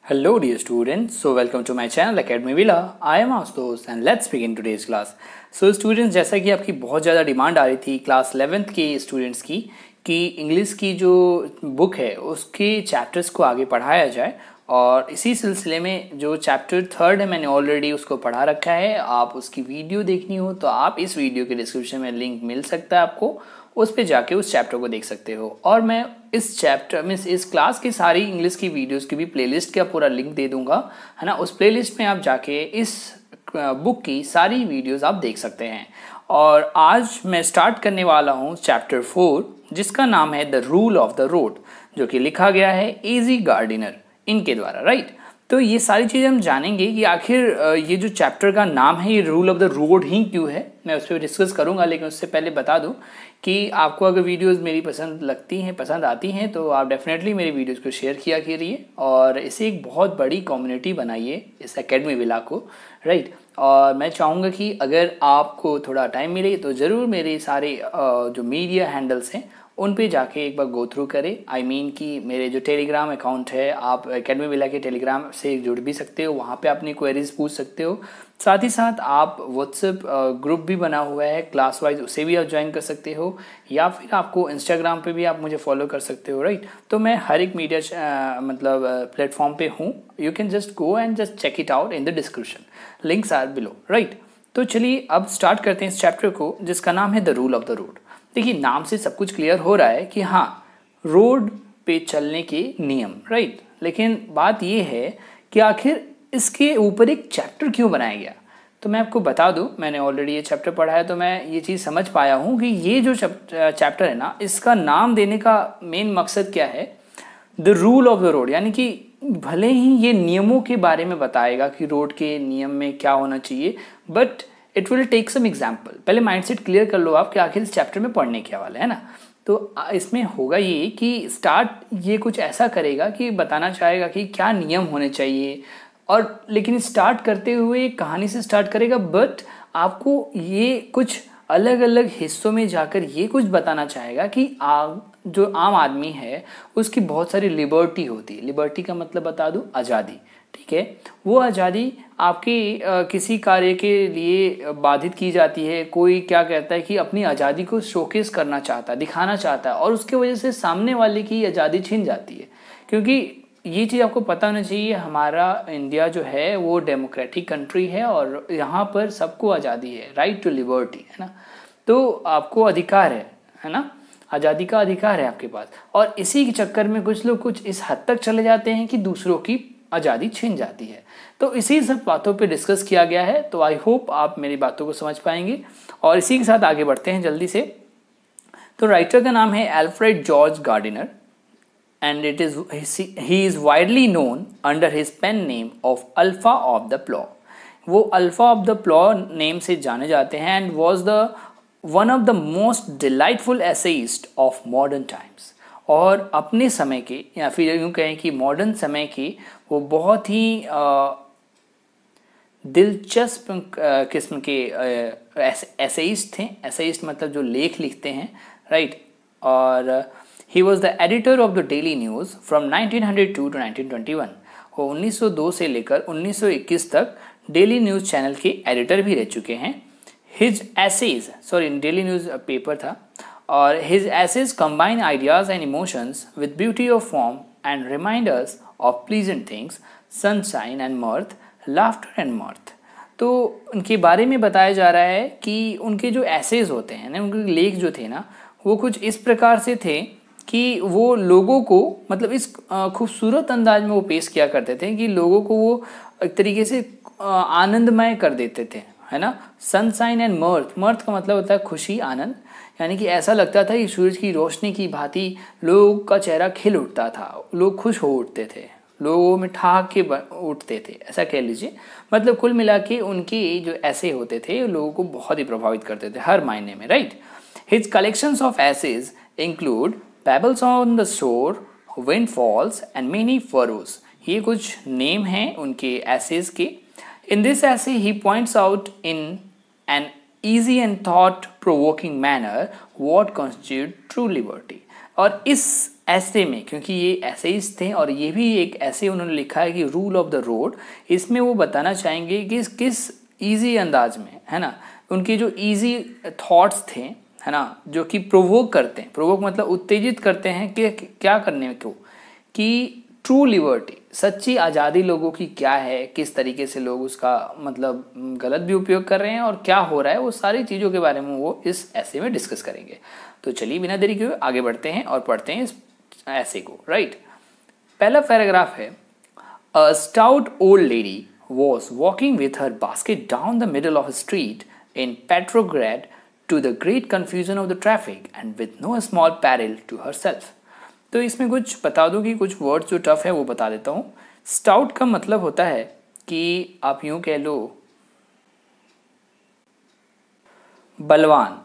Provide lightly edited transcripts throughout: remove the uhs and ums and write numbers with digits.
Hello dear students, so welcome to my channel Academy Villa. I am Astos and let's begin today's class. So students, जैसा कि आपकी बहुत ज़्यादा demand आ रही थी क्लास 11th के स्टूडेंट्स की कि इंग्लिश की जो बुक है उसके चैप्टर्स को आगे पढ़ाया जाए, और इसी सिलसिले में जो चैप्टर 3 है मैंने ऑलरेडी उसको पढ़ा रखा है। आप उसकी वीडियो देखनी हो तो आप इस वीडियो के डिस्क्रिप्शन में लिंक मिल सकता है आपको, उस पे जाके उस चैप्टर को देख सकते हो। और मैं इस चैप्टर में इस क्लास की सारी इंग्लिश की वीडियोस की भी प्लेलिस्ट का पूरा लिंक दे दूंगा, है ना। उस प्लेलिस्ट में आप जाके इस बुक की सारी वीडियोस आप देख सकते हैं। और आज मैं स्टार्ट करने वाला हूँ चैप्टर 4, जिसका नाम है the rule of the road, जो कि लिखा गया है एजी गार्डिनर इनके द्वारा, राइट। तो ये सारी चीज़ें हम जानेंगे कि आखिर ये जो चैप्टर का नाम है ये रूल ऑफ द रोड ही क्यों है, मैं उस पर डिस्कस करूंगा। लेकिन उससे पहले बता दूं कि आपको अगर वीडियोस मेरी पसंद आती हैं तो आप डेफिनेटली मेरी वीडियोस को शेयर किया करिए और इसे एक बहुत बड़ी कम्युनिटी बनाइए इस एकेडमी विला को, राइट। और मैं चाहूँगा कि अगर आपको थोड़ा टाइम मिले तो ज़रूर मेरे सारे जो मीडिया हैंडल्स हैं उन पे जाके एक बार गो थ्रू करें। आई मीन कि मेरे जो टेलीग्राम अकाउंट है, आप एकेडमी विला के टेलीग्राम से जुड़ भी सकते हो, वहाँ पे अपनी क्वेरीज पूछ सकते हो। साथ ही साथ आप व्हाट्सएप ग्रुप भी बना हुआ है क्लास वाइज, उसे भी आप ज्वाइन कर सकते हो, या फिर आपको इंस्टाग्राम पे भी आप मुझे फॉलो कर सकते हो, राइट। तो मैं हर एक मीडिया प्लेटफॉर्म पे हूँ। You can just go and just check it out in the description, links are below, right. तो चलिए अब स्टार्ट करते हैं इस चैप्टर को, जिसका नाम है the rule of the road. देखिए, नाम से सब कुछ क्लियर हो रहा है कि हाँ, रोड पे चलने के नियम, राइट। लेकिन बात ये है कि आखिर इसके ऊपर एक चैप्टर क्यों बनाया गया। तो मैं आपको बता दूं, मैंने ऑलरेडी ये चैप्टर पढ़ा है तो मैं ये चीज़ समझ पाया हूँ कि ये जो चैप्टर है ना, इसका नाम देने का मेन मकसद क्या है, the rule of the road. यानी कि भले ही ये नियमों के बारे में बताएगा कि रोड के नियम में क्या होना चाहिए, but it will take some example. पहले माइंडसेट क्लियर कर लो आप कि आखिर इस चैप्टर में पढ़ने क्या वाला है ना। तो इसमें होगा ये कि स्टार्ट ये कुछ ऐसा करेगा कि बताना चाहेगा कि क्या नियम होने चाहिए, और लेकिन स्टार्ट करते हुए कहानी से स्टार्ट करेगा, बट आपको ये कुछ अलग अलग हिस्सों में जाकर ये कुछ बताना चाहेगा कि जो आम आदमी है उसकी बहुत सारी लिबर्टी होती है। लिबर्टी का मतलब बता दूं, आज़ादी, ठीक है। वो आज़ादी आपके किसी कार्य के लिए बाधित की जाती है। कोई क्या कहता है कि अपनी आज़ादी को शोकेस करना चाहता है, दिखाना चाहता है, और उसके वजह से सामने वाले की आज़ादी छिन जाती है। क्योंकि ये चीज़ आपको पता होना चाहिए, हमारा इंडिया जो है वो डेमोक्रेटिक कंट्री है और यहाँ पर सबको आज़ादी है, राइट टू लिबर्टी, है ना। तो आपको अधिकार है ना, आज़ादी का अधिकार है आपके पास। और इसी के चक्कर में कुछ लोग कुछ इस हद तक चले जाते हैं कि दूसरों की आज़ादी छिन जाती है। तो इसी सब बातों पे डिस्कस किया गया है। तो आई होप आप मेरी बातों को समझ पाएंगे, और इसी के साथ आगे बढ़ते हैं जल्दी से। तो राइटर का नाम है Alfred George Gardiner, and he is widely known under his pen name of Alpha of the Plough. वो alpha of the plough name से जाने जाते हैं, and was the one of the most delightful essayist of modern times. और अपने समय के, या फिर यूँ कहें कि मॉडर्न समय के, वो बहुत ही दिलचस्प किस्म के एसेइस्ट थे। एसेइस्ट मतलब जो लेख लिखते हैं, राइट। और he was the editor of the Daily News from 1902 to 1921. वो 1902 से लेकर 1921 तक डेली न्यूज़ चैनल के एडिटर भी रह चुके हैं। His essays, daily news paper था, और his essays combine ideas and emotions with beauty of form and remind us of pleasant things, sunshine and mirth, laughter and mirth. तो उनके बारे में बताया जा रहा है कि उनके जो एसेज होते हैं ना, उनके लेख जो थे ना, वो कुछ इस प्रकार से थे कि वो लोगों को, मतलब इस खूबसूरत अंदाज में वो पेश किया करते थे कि लोगों को वो एक तरीके से आनंदमय कर देते थे, है ना। सनशाइन एंड मर्थ, मर्थ का मतलब होता है खुशी, आनंद। यानी कि ऐसा लगता था कि सूरज की रोशनी की भांति लोगों का चेहरा खिल उठता था, लोग खुश हो उठते थे, लोगों में ठहाक के उठते थे, ऐसा कह लीजिए। मतलब कुल मिला के उनके जो ऐसे होते थे लोगों को बहुत ही प्रभावित करते थे हर मायने में, right. His collections of essays include Pebbles on the shore, Windfalls and Many Furrows. ये कुछ नेम हैं उनके एसेज के। In this essay, he points out in an easy and thought-provoking manner what constitutes true liberty. और इस ऐसे में, क्योंकि ये एसेइस्ट थे और ये भी एक ऐसे उन्होंने लिखा है कि रूल ऑफ द रोड, इसमें वो बताना चाहेंगे कि किस ईजी अंदाज में, है ना, उनके जो ईजी थॉट्स थे, है ना, जो कि प्रोवोक करते हैं, प्रोवोक मतलब उत्तेजित करते हैं कि क्या करने को, कि ट्रू लिबर्टी, सच्ची आज़ादी लोगों की क्या है, किस तरीके से लोग उसका मतलब गलत भी उपयोग कर रहे हैं और क्या हो रहा है, वो सारी चीज़ों के बारे में वो इस ऐसे में डिस्कस करेंगे। तो चलिए बिना देरी के आगे बढ़ते हैं और पढ़ते हैं इस ऐसे को। राइट, पहला पैराग्राफ है, a stout old lady was walking with her basket down the middle of a street in Petrograd to the great confusion of the traffic and with no small peril to herself। तो इसमें कुछ बता दूं कि कुछ word जो tough है वो बता देता हूँ। स्टाउट का मतलब होता है कि आप यूं कह लो बलवान,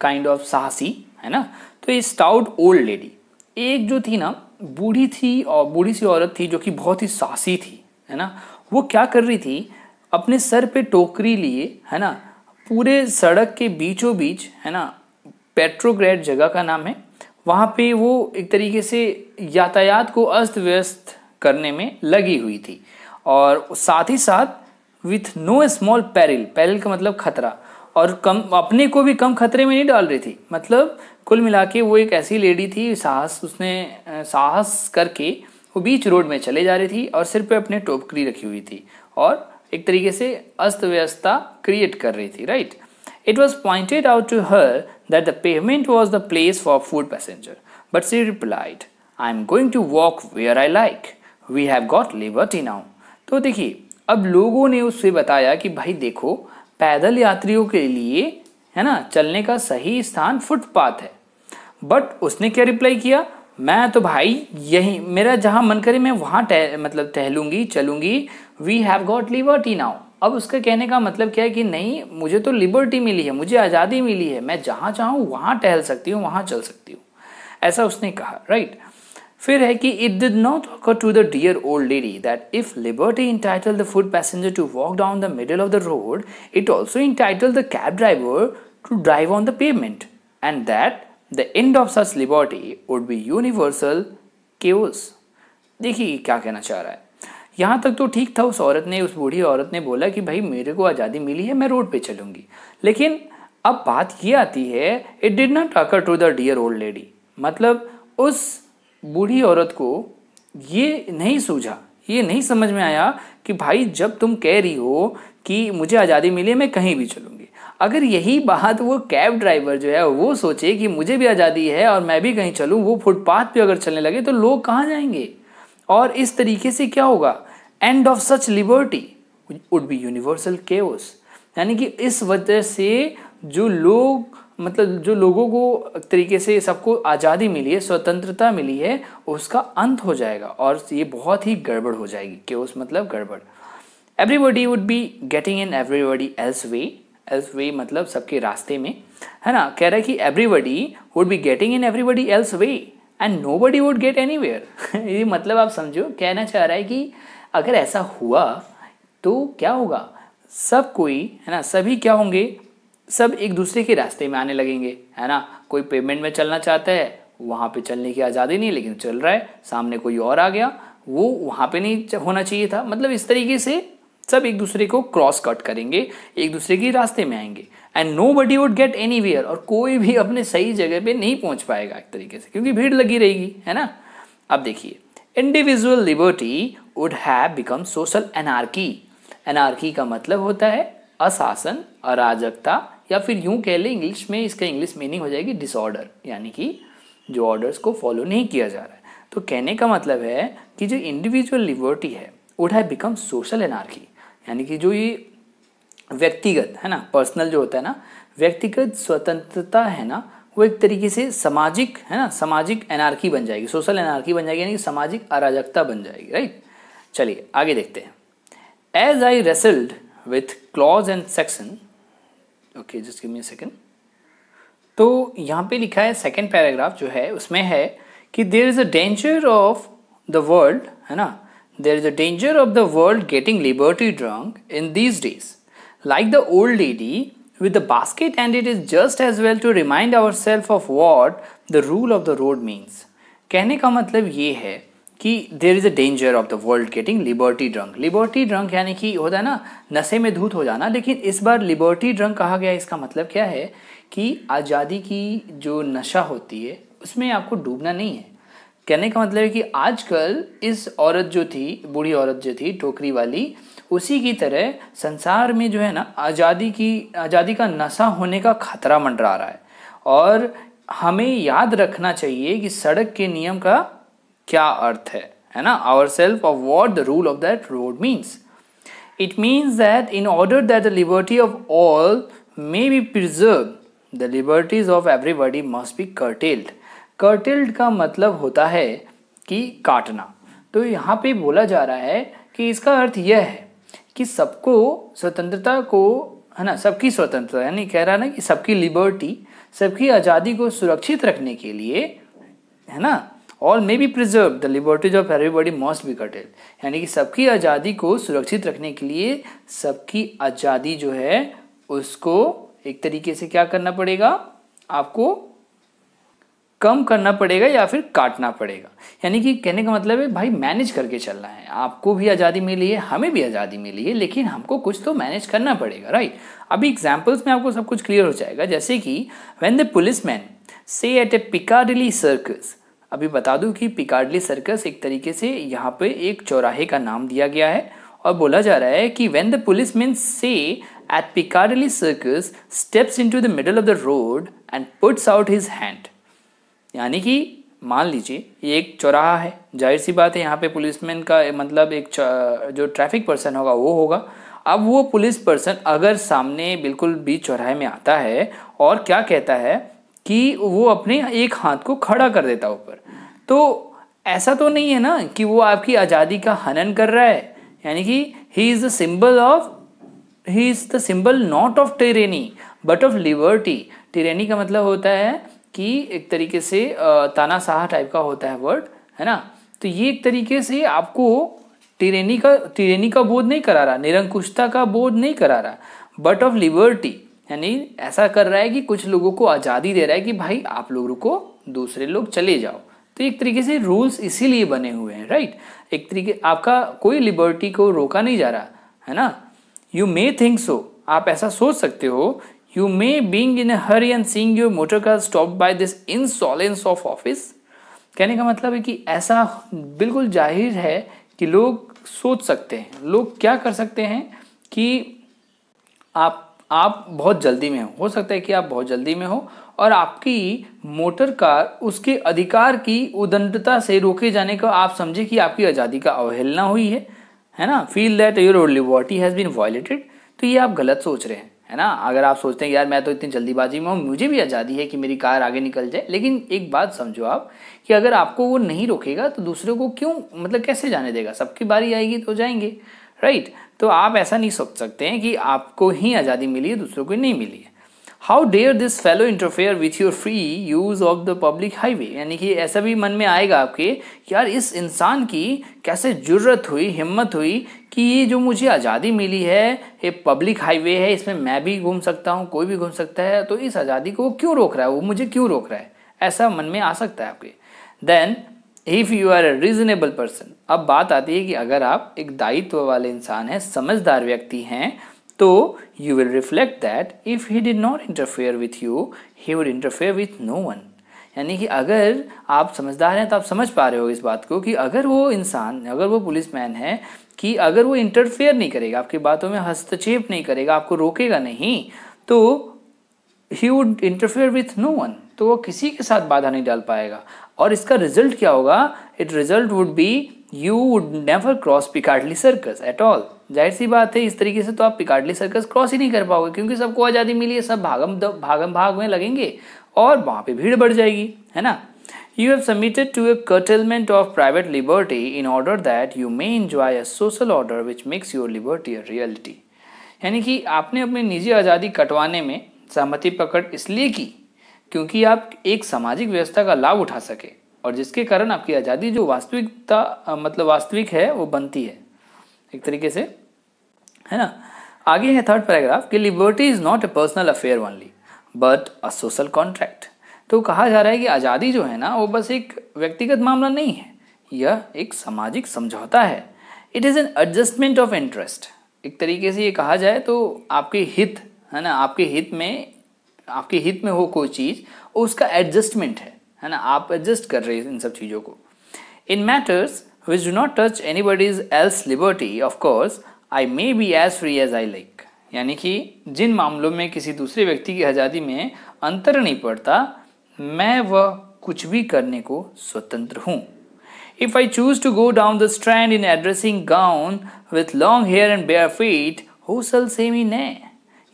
काइंड ऑफ साहसी, है ना। तो ये स्टाउट ओल्ड लेडी, एक जो थी ना बूढ़ी थी और बूढ़ी सी औरत थी जो कि बहुत ही साहसी थी, है ना। वो क्या कर रही थी, अपने सर पे टोकरी लिए, है ना, पूरे सड़क के बीचों बीच, है ना, पेट्रोग्रेड जगह का नाम है, वहाँ पे वो एक तरीके से यातायात को अस्त व्यस्त करने में लगी हुई थी और साथ ही साथ with know small peril, peril का मतलब खतरा, और कम अपने को भी कम खतरे में नहीं डाल रही थी। मतलब कुल मिला के वो एक ऐसी लेडी थी, उसने साहस करके वो बीच रोड में चले जा रही थी और सिर पे अपने टोकरी रखी हुई थी और एक तरीके से अस्त व्यवस्था क्रिएट कर रही थी। Right, it was pointed out to her that the pavement was the place for foot passenger but she replied, I am going to walk where I like, we have got liberty now. तो देखिए, अब लोगों ने उससे बताया कि भाई देखो, पैदल यात्रियों के लिए, है ना, चलने का सही स्थान फुटपाथ है। बट उसने क्या रिप्लाई किया, मैं तो भाई यही, मेरा जहां मन करे मैं वहां मतलब टहलूंगी, चलूंगी, we have got liberty now. अब उसका कहने का मतलब क्या है कि नहीं, मुझे तो लिबर्टी मिली है, मुझे आज़ादी मिली है, मैं जहां चाहूँ वहां टहल सकती हूँ, वहां चल सकती हूँ, ऐसा उसने कहा। राइट, फिर है कि it did not occur to the dear old lady that if liberty entitled the foot passenger to walk down the middle of the road, it also entitled the cab driver to drive on the pavement, and that the end of such liberty would be universal chaos। देखिए क्या कहना चाह रहा है, यहाँ तक तो ठीक था, उस औरत ने, उस बूढ़ी औरत ने बोला कि भाई मेरे को आज़ादी मिली है, मैं रोड पे चलूंगी। लेकिन अब बात ये आती है, it did not occur to the dear old lady, मतलब उस बूढ़ी औरत को ये नहीं सूझा, ये नहीं समझ में आया कि भाई जब तुम कह रही हो कि मुझे आज़ादी मिली है, मैं कहीं भी चलूंगी, अगर यही बात वो कैब ड्राइवर जो है वो सोचे कि मुझे भी आज़ादी है और मैं भी कहीं चलूं, वो फुटपाथ पे अगर चलने लगे तो लोग कहाँ जाएंगे, और इस तरीके से क्या होगा, end of such liberty would be universal chaos. यानी कि इस वजह से जो लोग, मतलब जो लोगों को एक तरीके से सबको आज़ादी मिली है, स्वतंत्रता मिली है, उसका अंत हो जाएगा और ये बहुत ही गड़बड़ हो जाएगी। केओस मतलब गड़बड़। Everybody would be getting in everybody else way, else way मतलब सबके रास्ते में, है ना। कह रहा है कि everybody would be getting in everybody else way and nobody would get anywhere. ये मतलब आप समझो, कहना चाह रहा है कि अगर ऐसा हुआ तो क्या होगा, सब कोई, है ना, सभी क्या होंगे, सब एक दूसरे के रास्ते में आने लगेंगे, है ना। कोई पेमेंट में चलना चाहता है, वहाँ पे चलने की आज़ादी नहीं, लेकिन चल रहा है, सामने कोई और आ गया, वो वहाँ पे नहीं होना चाहिए था। मतलब इस तरीके से सब एक दूसरे को क्रॉस कट करेंगे, एक दूसरे के रास्ते में आएंगे, and nobody would get anywhere, और कोई भी अपने सही जगह पे नहीं पहुँच पाएगा एक तरीके से, क्योंकि भीड़ लगी रहेगी, है ना। अब देखिए, individual liberty would have become social anarchy. Anarchy का मतलब होता है अशासन, अराजकता, या फिर यूं कह ले इंग्लिश में, इसका इंग्लिश मीनिंग हो जाएगी डिसऑर्डर, यानी कि जो ऑर्डर्स को फॉलो नहीं किया जा रहा है। तो कहने का मतलब है कि जो इंडिविजुअल लिबर्टी है would have become social anarchy, यानी कि जो ये व्यक्तिगत, है ना, पर्सनल जो होता है ना, व्यक्तिगत स्वतंत्रता है ना, वो एक तरीके से सामाजिक, है ना, सामाजिक एनार्की बन जाएगी, सोशल एनार्की बन जाएगी, यानी कि सामाजिक अराजकता बन जाएगी। राइट, चलिए आगे देखते हैं। As I wrestled with clause and section, okay just give me a second. तो यहाँ पे लिखा है, सेकंड पैराग्राफ जो है उसमें है कि there is a danger of the world, है ना, there is a danger of the world getting liberty drunk in these days like the old lady with the basket, and it is just as well to remind ourselves of what the rule of the road means। कहने का मतलब ये है कि there is a danger of the world getting liberty drunk. Liberty drunk यानी कि होता है ना नशे में धूत हो जाना, लेकिन इस बार लिबर्टी ड्रंक कहा गया। इसका मतलब क्या है कि आज़ादी की जो नशा होती है उसमें आपको डूबना नहीं है। कहने का मतलब है कि आजकल इस औरत जो थी, बूढ़ी औरत जो थी टोकरी वाली, उसी की तरह संसार में जो है ना आज़ादी का नशा होने का खतरा मंडरा रहा है। और हमें याद रखना चाहिए कि सड़क के नियम का क्या अर्थ है ना। Our self of what the rule of that road means, it means that in order that the liberty of all may be preserve, the liberties of everybody must be curtailed. Curtailed का मतलब होता है कि काटना। तो यहाँ पे बोला जा रहा है कि इसका अर्थ यह है कि सबको स्वतंत्रता को, है ना, सबकी स्वतंत्रता यानी कह रहा है ना कि सबकी लिबर्टी, सबकी आज़ादी को सुरक्षित रखने के लिए, है ना, all may be preserve the liberties of everybody must be curtailed, यानी कि सबकी आज़ादी को सुरक्षित रखने के लिए सबकी आज़ादी जो है उसको एक तरीके से क्या करना पड़ेगा, आपको कम करना पड़ेगा या फिर काटना पड़ेगा। यानी कि कहने का मतलब है भाई मैनेज करके चलना है। आपको भी आज़ादी मिली है, हमें भी आज़ादी मिली है, लेकिन हमको कुछ तो मैनेज करना पड़ेगा, राइट। अभी एग्जाम्पल्स में आपको सब कुछ क्लियर हो जाएगा। जैसे कि when the policeman say eight A Piccadilly circus, अभी बता दूं कि पिकाडिली सर्कस एक तरीके से यहाँ पे एक चौराहे का नाम दिया गया है और बोला जा रहा है कि when the policeman say at Piccadilly Circus steps into the middle of the road and puts out his hand, यानी कि मान लीजिए ये एक चौराहा है, जाहिर सी बात है यहाँ पे पुलिसमैन का मतलब एक जो ट्रैफिक पर्सन होगा वो होगा। अब वो पुलिस पर्सन अगर सामने बिल्कुल बीच चौराहे में आता है और क्या कहता है कि वो अपने एक हाथ को खड़ा कर देता ऊपर, तो ऐसा तो नहीं है ना कि वो आपकी आज़ादी का हनन कर रहा है। यानी कि he is the symbol not of tyranny but of liberty. Tyranny का मतलब होता है कि एक तरीके से तानाशाह टाइप का होता है वर्ड, है ना। तो ये एक तरीके से आपको टिरेनी का बोध नहीं करा रहा, निरंकुशता का बोध नहीं करा रहा, बट ऑफ लिबर्टी, यानी ऐसा कर रहा है कि कुछ लोगों को आज़ादी दे रहा है कि भाई आप लोग रुको, दूसरे लोग चले जाओ। तो एक तरीके से रूल्स इसीलिए बने हुए हैं, राइट। एक तरीके आपका कोई लिबर्टी को रोका नहीं जा रहा, है ना। यू मे थिंक सो, आप ऐसा सोच सकते हो। You may being in a hurry and seeing your motor car stopped by this insolence of office। कहने का मतलब है कि ऐसा बिल्कुल जाहिर है कि लोग सोच सकते हैं, लोग क्या कर सकते हैं कि आप बहुत जल्दी में हो सकता है कि आप बहुत जल्दी में हो और आपकी मोटर कार उसके अधिकार की उद्दंडता से रोके जाने का आप समझे कि आपकी आज़ादी का अवहेलना हुई है ना। Feel that your liberty has been violated. तो ये आप गलत सोच रहे हैं, है ना। अगर आप सोचते हैं यार मैं तो इतनी जल्दीबाजी में हूँ, मुझे भी आज़ादी है कि मेरी कार आगे निकल जाए, लेकिन एक बात समझो आप कि अगर आपको वो नहीं रोकेगा तो दूसरों को क्यों, मतलब कैसे जाने देगा। सबकी बारी आएगी तो जाएंगे, राइट। तो आप ऐसा नहीं सोच सकते हैं कि आपको ही आज़ादी मिली है, दूसरों को नहीं मिली है। How dare this fellow interfere with your free use of the public highway, यानी कि ऐसा भी मन में आएगा आपके कि यार इस इंसान की कैसे जुर्रत हुई, हिम्मत हुई कि ये जो मुझे आज़ादी मिली है, ये पब्लिक हाईवे है, इसमें मैं भी घूम सकता हूँ, कोई भी घूम सकता है, तो इस आज़ादी को वो क्यों रोक रहा है, वो मुझे क्यों रोक रहा है, ऐसा मन में आ सकता है आपके। Then if you are a reasonable person, अब बात आती है कि अगर आप एक दायित्व वाले इंसान हैं, समझदार व्यक्ति हैं, तो you will reflect that if he did not interfere with you, he would interfere with no one। यानी कि अगर आप समझदार हैं तो आप समझ पा रहे हो इस बात को कि अगर वो इंसान, अगर वो पुलिसमैन है, कि अगर वो इंटरफेयर नहीं करेगा, आपकी बातों में हस्तक्षेप नहीं करेगा, आपको रोकेगा नहीं, तो he would interfere with no one, तो वो किसी के साथ बाधा नहीं डाल पाएगा। और इसका रिजल्ट क्या होगा, it result would be you would never cross Piccadilly circus at all. जाहिर सी बात है, इस तरीके से तो आप पिकाडिली सर्कस क्रॉस ही नहीं कर पाओगे, क्योंकि सबको आज़ादी मिली है, सब भागम भाग में लगेंगे और वहाँ पे भीड़ बढ़ जाएगी, है ना। You have submitted to a curtailment of private liberty in order that you may enjoy a social order which makes your liberty a reality। यानी कि आपने अपनी निजी आज़ादी कटवाने में सहमति पकड़ इसलिए की क्योंकि आप एक सामाजिक व्यवस्था का लाभ उठा सके और जिसके कारण आपकी आज़ादी जो वास्तविक है वो बनती है एक तरीके से, है ना। आगे है थर्ड पैराग्राफ कि liberty is not a personal affair only but a social contract. तो कहा जा रहा है कि आज़ादी जो है ना वो बस एक व्यक्तिगत मामला नहीं है, यह एक सामाजिक समझौता है। It is an adjustment of interest. एक तरीके से ये कहा जाए तो आपके हित है ना, आपके हित में हो कोई चीज़, उसका एडजस्टमेंट है ना, आप एडजस्ट कर रहे हैं इन सब चीज़ों को। In matters which do not touch anybody's else liberty of course I may be as free as I like. यानी कि जिन मामलों में किसी दूसरे व्यक्ति की आज़ादी में अंतर नहीं पड़ता, मैं वह कुछ भी करने को स्वतंत्र हूँ। If I choose to go down the strand in a dressing gown with long hair and bare feet, who shall say me nay?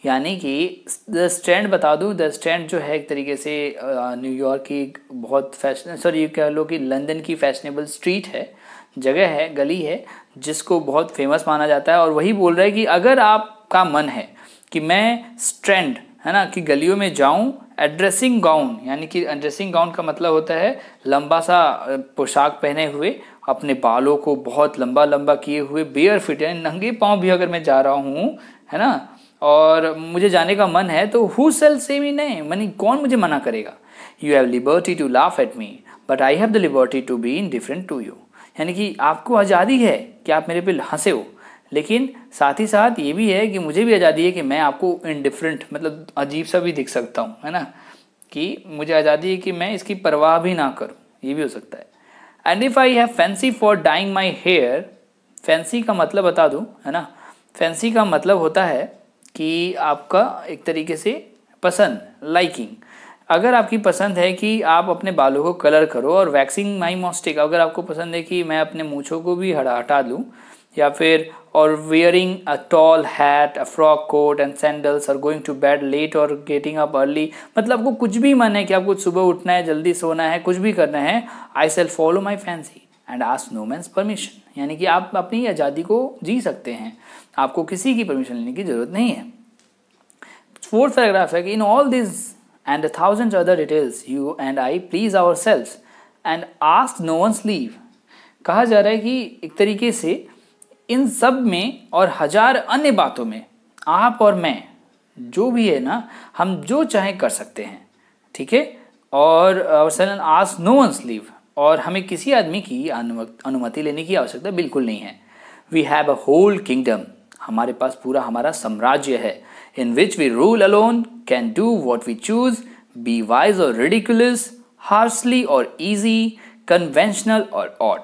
यानी कि द स्टैंड बता दूं, द स्टैंड जो है एक तरीके से न्यूयॉर्क की बहुत ये कह लो कि लंदन की फैशनेबल स्ट्रीट है, जगह है, गली है, जिसको बहुत फेमस माना जाता है। और वही बोल रहा है कि अगर आपका मन है कि मैं स्ट्रैंड है ना कि गलियों में जाऊं ड्रेसिंग गाउन, यानी कि ड्रेसिंग गाउन का मतलब होता है लंबा सा पोशाक पहने हुए, अपने बालों को बहुत लंबा लंबा किए हुए, बेयर फिट यानी नंगे पाँव भी अगर मैं जा रहा हूँ है ना, और मुझे जाने का मन है, तो हु सेल से मी नहीं, मनी कौन मुझे मना करेगा। You have liberty to laugh at me but I have the liberty to be indifferent to you. यानी कि आपको आज़ादी है कि आप मेरे पे हंसे हो, लेकिन साथ ही साथ ये भी है कि मुझे भी आज़ादी है कि मैं आपको इनडिफरेंट मतलब अजीब सा भी दिख सकता हूँ, है ना, कि मुझे आज़ादी है कि मैं इसकी परवाह भी ना करूँ, ये भी हो सकता है। And if I have fancy for dying my hair, fancy का मतलब बता दूँ है ना, फैंसी का मतलब होता है कि आपका एक तरीके से पसंद, लाइकिंग। अगर आपकी पसंद है कि आप अपने बालों को कलर करो, और वैक्सिंग माई मोस्टिक, अगर आपको पसंद है कि मैं अपने मूँछों को भी हटा दूँ, या फिर और wearing a tall hat, a frock coat and sandals, और गोइंग टू बेड लेट और गेटिंग अप अर्ली, मतलब आपको कुछ भी मन है कि आपको सुबह उठना है, जल्दी सोना है, कुछ भी करना है, I shall follow my fancy and ask no man's permission. यानी कि आप अपनी आज़ादी को जी सकते हैं, आपको किसी की परमिशन लेने की जरूरत नहीं है। फोर्थ पैराग्राफ है कि in all this and 1000 other details you and I please ourselves and ask no one's leave. कहा जा रहा है कि एक तरीके से इन सब में और हजार अन्य बातों में आप और मैं जो भी है ना, हम जो चाहे कर सकते हैं, ठीक है, और आस्क नो वंस लीव, और हमें किसी आदमी की अनुमति लेने की आवश्यकता बिल्कुल नहीं है। We have a whole kingdom, हमारे पास पूरा हमारा साम्राज्य है, in which we rule alone, can do what we choose, be wise और रिडिकुलस, हार्शली और ईजी, कन्वेंशनल और ऑड।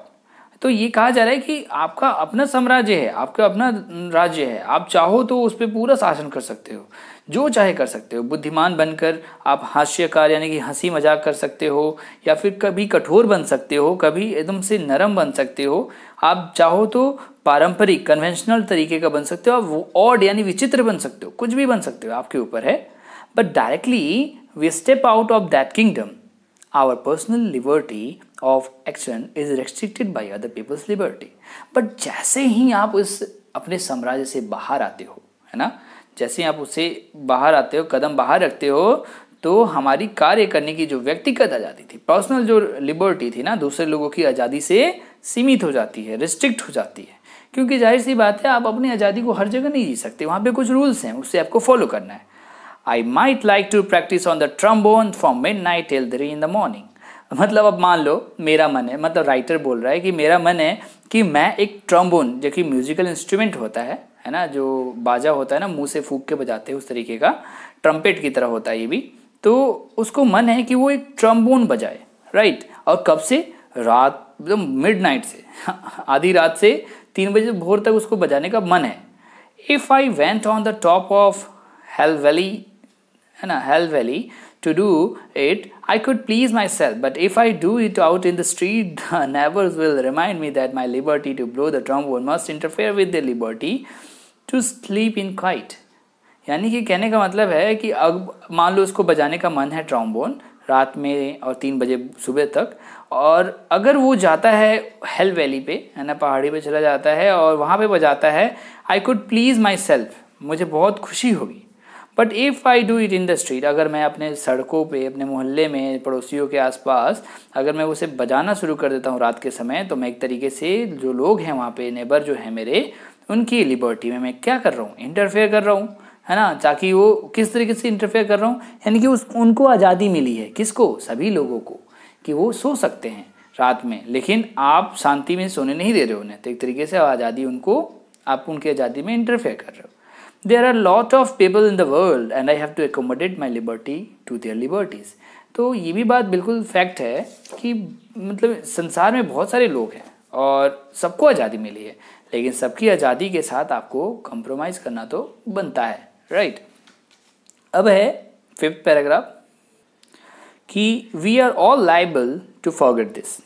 तो ये कहा जा रहा है कि आपका अपना साम्राज्य है, आपका अपना राज्य है, आप चाहो तो उस पर पूरा शासन कर सकते हो, जो चाहे कर सकते हो। बुद्धिमान बनकर आप हास्यकार यानी कि हंसी मजाक कर सकते हो, या फिर कभी कठोर बन सकते हो, कभी एकदम से नरम बन सकते हो। आप चाहो तो पारंपरिक कन्वेंशनल तरीके का बन सकते हो, आप वो ऑड यानी विचित्र बन सकते हो, कुछ भी बन सकते हो, आपके ऊपर है। But directly we step out of that kingdom, our personal liberty of action is restricted by other people's liberty। But जैसे ही आप इस अपने साम्राज्य से बाहर आते हो, है ना, जैसे आप उससे बाहर आते हो, कदम बाहर रखते हो, तो हमारी कार्य करने की जो व्यक्तिगत आज़ादी थी, पर्सनल जो लिबर्टी थी ना, दूसरे लोगों की आज़ादी से सीमित हो जाती है, रिस्ट्रिक्ट हो जाती है। क्योंकि जाहिर सी बात है, आप अपनी आज़ादी को हर जगह नहीं जी सकते, वहाँ पे कुछ रूल्स हैं, उससे आपको फॉलो करना है। I might like to practice on the trombone from midnight till 3 in the morning। मतलब अब मान लो मेरा मन है, मतलब राइटर बोल रहा है कि मेरा मन है कि मैं एक ट्रम्बोन, जो कि म्यूजिकल इंस्ट्रूमेंट होता है ना, जो बाजा होता है ना, मुंह से फूंक के बजाते हैं, उस तरीके का ट्रम्पेट की तरह होता है ये भी, तो उसको मन है कि वो एक ट्रम्बोन बजाए, राइट। और कब से? रात एकदम मिडनाइट से, आधी रात से 3 बजे भोर तक उसको बजाने का मन है। If I went on the top of hell valley, है ना, hello valley, to do it, I could please myself, but if I do it out in the street, the neighbors will remind me that my liberty to blow the trombone must interfere with their liberty to sleep in quiet। यानी कि कहने का मतलब है कि अब मान लो उसको बजाने का मन है ट्रम्बोन रात में और 3 बजे सुबह तक, और अगर वो जाता है हेल वैली पे, है ना, पहाड़ी पे चला जाता है और वहाँ पे बजाता है, I could please myself, मुझे बहुत खुशी होगी। But if I do it in the street, अगर मैं अपने सड़कों पे, अपने मोहल्ले में, पड़ोसियों के आसपास अगर मैं उसे बजाना शुरू कर देता हूँ रात के समय, तो मैं एक तरीके से जो लोग हैं वहाँ पे, नेबर जो है मेरे, उनकी लिबर्टी में मैं क्या कर रहा हूँ? इंटरफेयर कर रहा हूँ। है ना, ताकि वो किस तरीके से इंटरफेयर कर रहा हूँ, यानी कि उनको आज़ादी मिली है, किसको, सभी लोगों को, कि वो सो सकते हैं रात में, लेकिन आप शांति में सोने नहीं दे रहे हो उन्हें, तो एक तरीके से आज़ादी उनको, आप उनकी आज़ादी में इंटरफेयर कर रहे हो। There are lot of people in the world and I have to accommodate my liberty to their liberties. तो ये भी बात बिल्कुल फैक्ट है कि मतलब संसार में बहुत सारे लोग हैं और सबको आज़ादी मिली है, लेकिन सबकी आज़ादी के साथ आपको कंप्रोमाइज़ करना तो बनता है, राइट। अब है 5th पैराग्राफ कि we are all liable to forget this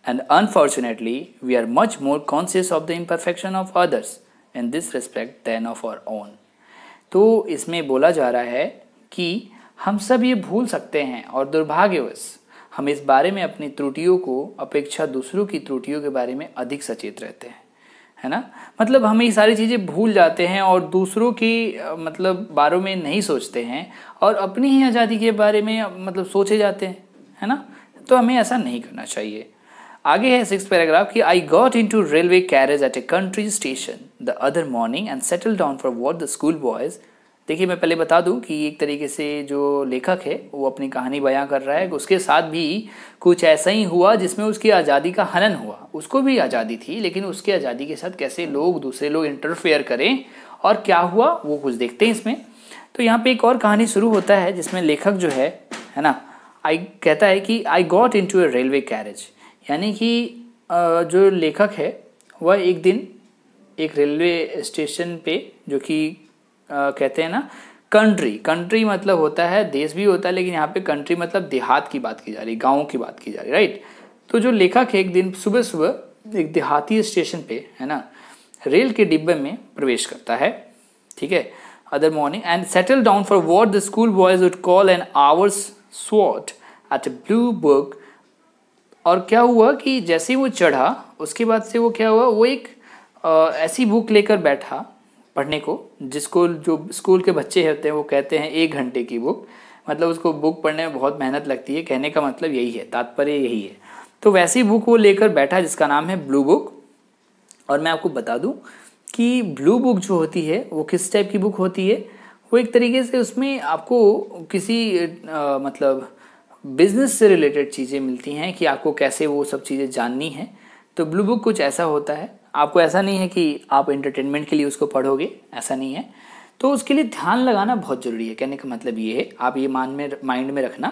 and unfortunately we are much more conscious of the imperfection of others in this respect than of our own. तो इसमें बोला जा रहा है कि हम सब ये भूल सकते हैं और दुर्भाग्यवश हम इस बारे में अपनी त्रुटियों को अपेक्षा दूसरों की त्रुटियों के बारे में अधिक सचेत रहते हैं, है ना। मतलब हम ये सारी चीज़ें भूल जाते हैं और दूसरों की मतलब बारे में नहीं सोचते हैं और अपनी ही आज़ादी के बारे में मतलब सोचे जाते हैं, है ना। तो हमें ऐसा नहीं करना चाहिए। आगे है 6th पैराग्राफ कि I got into railway carriage at a country station the other morning and settle down for what the school boys. देखिए मैं पहले बता दूं कि एक तरीके से जो लेखक है वो अपनी कहानी बयां कर रहा है, उसके साथ भी कुछ ऐसा ही हुआ जिसमें उसकी आज़ादी का हनन हुआ। उसको भी आज़ादी थी, लेकिन उसकी आज़ादी के साथ कैसे दूसरे लोग इंटरफेयर करें और क्या हुआ वो कुछ देखते हैं इसमें। तो यहाँ पे एक और कहानी शुरू होता है जिसमें लेखक जो है ना, कहता है कि I got into a railway carriage, यानी कि जो लेखक है वह एक दिन एक रेलवे स्टेशन पे, जो कि कहते हैं ना कंट्री मतलब होता है, देश भी होता है, लेकिन यहाँ पे कंट्री मतलब देहात की बात की जा रही, गाँव की बात की जा रही, राइट। तो जो लेखक है एक दिन सुबह सुबह एक देहाती स्टेशन पे, है ना, रेल के डिब्बे में प्रवेश करता है, ठीक है, other morning and settle down for what the school boys would call an hour's swot at a blue book. और क्या हुआ कि जैसे ही वो चढ़ा उसके बाद से वो क्या हुआ, वो एक ऐसी बुक लेकर बैठा पढ़ने को, जिसको जो स्कूल के बच्चे होते हैं वो कहते हैं 1 घंटे की बुक, मतलब उसको बुक पढ़ने में बहुत मेहनत लगती है, कहने का मतलब यही है, तात्पर्य यही है। तो वैसी बुक वो लेकर बैठा जिसका नाम है ब्लू बुक। और मैं आपको बता दूं कि ब्लू बुक जो होती है वो किस टाइप की बुक होती है, वो एक तरीके से उसमें आपको किसी मतलब बिजनेस से रिलेटेड चीज़ें मिलती हैं कि आपको कैसे वो सब चीज़ें जाननी है। तो ब्लू बुक कुछ ऐसा होता है, आपको ऐसा नहीं है कि आप एंटरटेनमेंट के लिए उसको पढ़ोगे, ऐसा नहीं है। तो उसके लिए ध्यान लगाना बहुत ज़रूरी है, कहने का मतलब ये है, आप ये माइंड में रखना।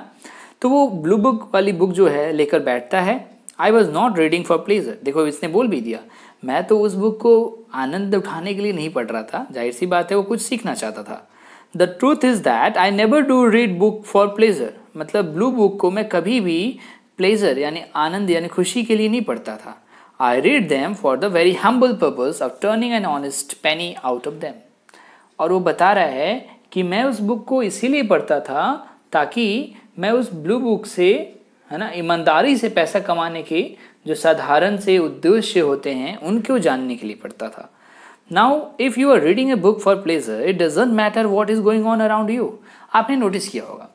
तो वो ब्लू बुक वाली बुक जो है लेकर बैठता है। I was not reading for pleasure, देखो इसने बोल भी दिया, मैं तो उस बुक को आनंद उठाने के लिए नहीं पढ़ रहा था, जाहिर सी बात है वो कुछ सीखना चाहता था। The truth is that I never do read book for pleasure, मतलब ब्लू बुक को मैं कभी भी प्लेजर यानी आनंद यानी खुशी के लिए नहीं पढ़ता था। I read them for the very humble purpose of turning an honest Penney out of them. और वो बता रहा है कि मैं उस बुक को इसीलिए पढ़ता था ताकि मैं उस ब्लू बुक से, है ना, ईमानदारी से पैसा कमाने के जो साधारण से उद्देश्य होते हैं उनको जानने के लिए पढ़ता था। Now if you are reading a book for pleasure it doesn't matter what is going on around you. आपने नोटिस किया होगा,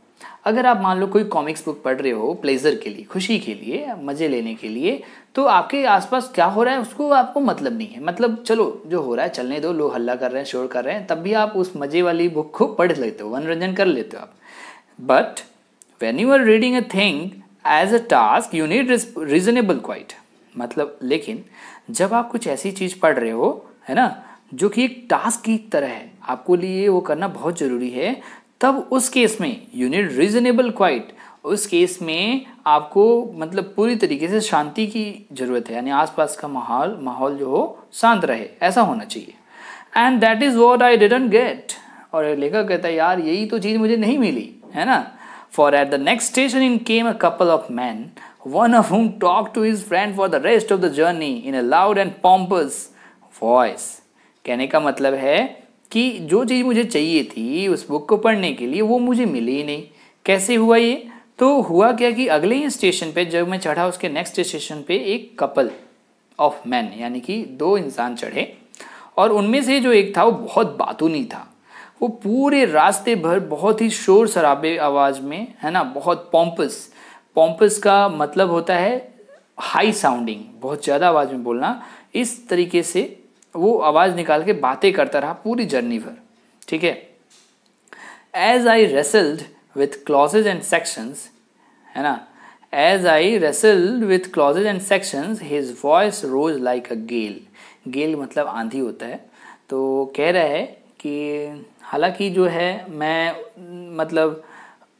अगर आप मान लो कोई कॉमिक्स बुक पढ़ रहे हो प्लेजर के लिए, खुशी के लिए, मजे लेने के लिए, तो आपके आसपास क्या हो रहा है उसको आपको मतलब नहीं है, मतलब चलो जो हो रहा है चलने दो, लोग हल्ला कर रहे हैं, शोर कर रहे हैं, तब भी आप उस मजे वाली बुक को पढ़ लेते हो, मनोरंजन कर लेते हो आप। But when you are reading a thing as a task you need reasonable quiet, मतलब लेकिन जब आप कुछ ऐसी चीज पढ़ रहे हो, है ना, जो कि एक टास्क की तरह है, आपको लिए वो करना बहुत जरूरी है, तब उस केस में यू नीड रीजनेबल क्वाइट। उस केस में आपको मतलब पूरी तरीके से शांति की जरूरत है, यानी आसपास का माहौल जो हो शांत रहे, ऐसा होना चाहिए। And that is what I didn't get. और लेखक कहता है यार यही तो चीज मुझे नहीं मिली, है ना। For at the next station in came a couple of man, one of whom talked to his friend for the rest of the journey in a loud and pompous voice। कहने का मतलब है कि जो चीज़ मुझे चाहिए थी उस बुक को पढ़ने के लिए वो मुझे मिली ही नहीं। कैसे हुआ ये? तो हुआ क्या कि अगले ही स्टेशन पे जब मैं चढ़ा, उसके नेक्स्ट स्टेशन पे एक कपल ऑफ मैन यानी कि 2 इंसान चढ़े, और उनमें से जो एक था वो बहुत बातूनी था। वो पूरे रास्ते भर बहुत ही शोर शराबे आवाज़ में, है ना, बहुत पॉम्पस का मतलब होता है हाई साउंडिंग, बहुत ज़्यादा आवाज़ में बोलना, इस तरीके से वो आवाज़ निकाल के बातें करता रहा पूरी जर्नी भर, ठीक है। As I wrestled with clauses and sections, है ना, as I wrestled with clauses and sections his voice rose like a gale. Gale मतलब आंधी होता है। तो कह रहा है कि हालांकि जो है मैं मतलब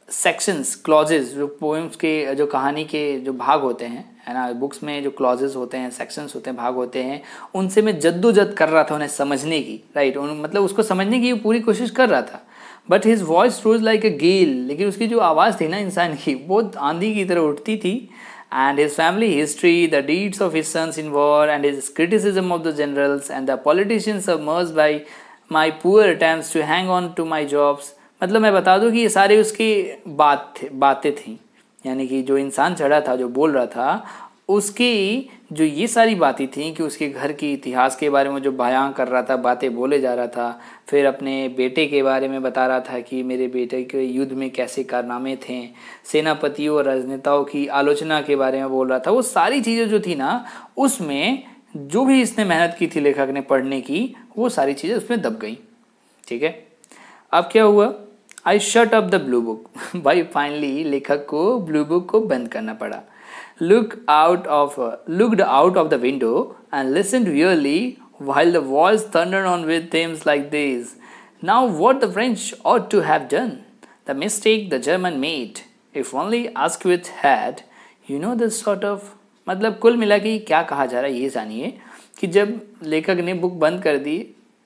सेक्शंस, क्लॉजेज, जो पोएम्स के, जो कहानी के जो भाग होते हैं, है ना, बुक्स में जो क्लॉजेज होते हैं, सेक्शंस होते हैं, भाग होते हैं, उनसे मैं जद्दोजहद कर रहा था उन्हें समझने की, राइट, मतलब उसको समझने की पूरी कोशिश कर रहा था। But his voice rose like a gale, लेकिन उसकी जो आवाज़ थी ना इंसान की, वो आंधी की तरह उठती थी। And his family history, the deeds of his sons in war and his criticism of the generals and the politicians submerged by my poor attempts to hang on to my jobs. मतलब मैं बता दूं कि ये सारे उसकी बातें थी, यानी कि जो इंसान चढ़ा था, जो बोल रहा था, उसकी जो ये सारी बातें थी कि उसके घर की इतिहास के बारे में जो बयां कर रहा था, बातें बोले जा रहा था, फिर अपने बेटे के बारे में बता रहा था कि मेरे बेटे के युद्ध में कैसे कारनामे थे, सेनापतियों और राजनेताओं की आलोचना के बारे में बोल रहा था। वो सारी चीज़ें जो थी ना, उसमें जो भी इसने मेहनत की थी लेखक ने पढ़ने की, वो सारी चीज़ें उसमें दब गई। ठीक है, अब क्या हुआ, I shut up the blue book. भाई फाइनली लेखक को ब्लू बुक को बंद करना पड़ा। looked out of the window and listened wearily while the voice thundered on with themes like these. Now what the French ought to have done, the mistake the German made, if only Asquith had, you know, this sort of, मतलब कुल मिला के क्या कहा जा रहा है ये जानिए कि जब लेखक ने बुक बंद कर दी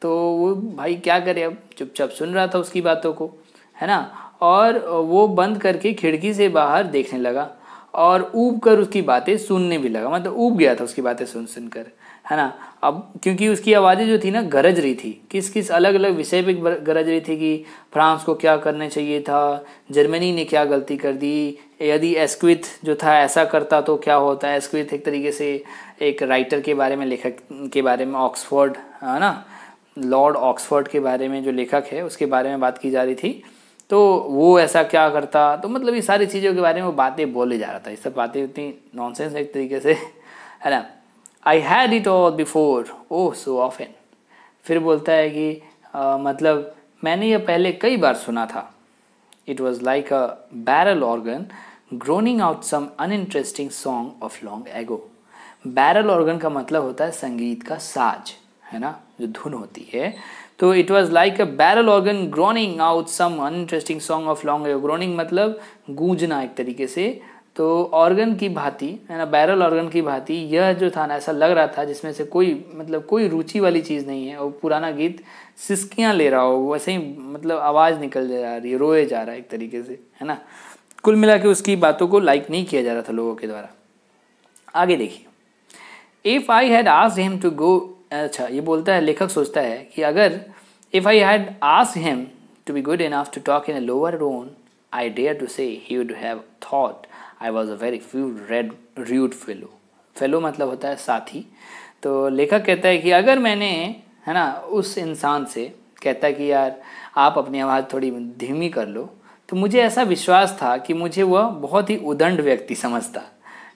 तो वो भाई क्या करे, अब चुपचाप सुन रहा था उसकी बातों को, है ना, और वो बंद करके खिड़की से बाहर देखने लगा और ऊब कर उसकी बातें सुनने भी लगा, मतलब ऊब गया था उसकी बातें सुन सुनकर, है ना। अब क्योंकि उसकी आवाज़ें जो थी ना गरज रही थी, किस किस अलग अलग विषय पे गरज रही थी कि फ्रांस को क्या करना चाहिए था, जर्मनी ने क्या गलती कर दी, यदि एस्क्विथ जो था ऐसा करता तो क्या होता है। एस्क्विथ एक तरीके से एक राइटर के बारे में, लेखक के बारे में, ऑक्सफोर्ड, है ना, लॉर्ड ऑक्सफोर्ड के बारे में जो लेखक है उसके बारे में बात की जा रही थी। तो वो ऐसा क्या करता, तो मतलब ये सारी चीज़ों के बारे में वो बातें बोले जा रहा था। ये सब बातें इतनी नॉनसेंस एक तरीके से, है ना। I had it all before, oh so often. फिर बोलता है कि मतलब मैंने ये पहले कई बार सुना था। It was like a barrel organ groaning out some uninteresting song of long ago. Barrel organ का मतलब होता है संगीत का साज, है ना, जो धुन होती है। तो it was like a barrel organ groaning out some uninteresting song of long ago. Groaning मतलब गूंजना एक तरीके से। तो ऑर्गन की भांति, है ना, बैरल ऑर्गन की भांति यह जो था ना, ऐसा लग रहा था जिसमें से कोई मतलब कोई रुचि वाली चीज़ नहीं है, और पुराना गीत सिसकियाँ ले रहा हो, वैसे ही मतलब आवाज़ निकल जा रही है, रोए जा रहा है एक तरीके से, है ना। कुल मिला के उसकी बातों को लाइक नहीं किया जा रहा था लोगों के द्वारा। आगे देखिए, if I had asked him to go, अच्छा ये बोलता है, लेखक सोचता है कि अगर if I had asked him to be good enough to talk in a lower tone, I dare to say he would have thought I was a very rude fellow. Fellow मतलब होता है साथी। तो लेखक कहता है कि अगर मैंने, है ना, उस इंसान से कहता है कि यार आप अपनी आवाज़ थोड़ी धीमी कर लो, तो मुझे ऐसा विश्वास था कि मुझे वह बहुत ही उदंड व्यक्ति समझता।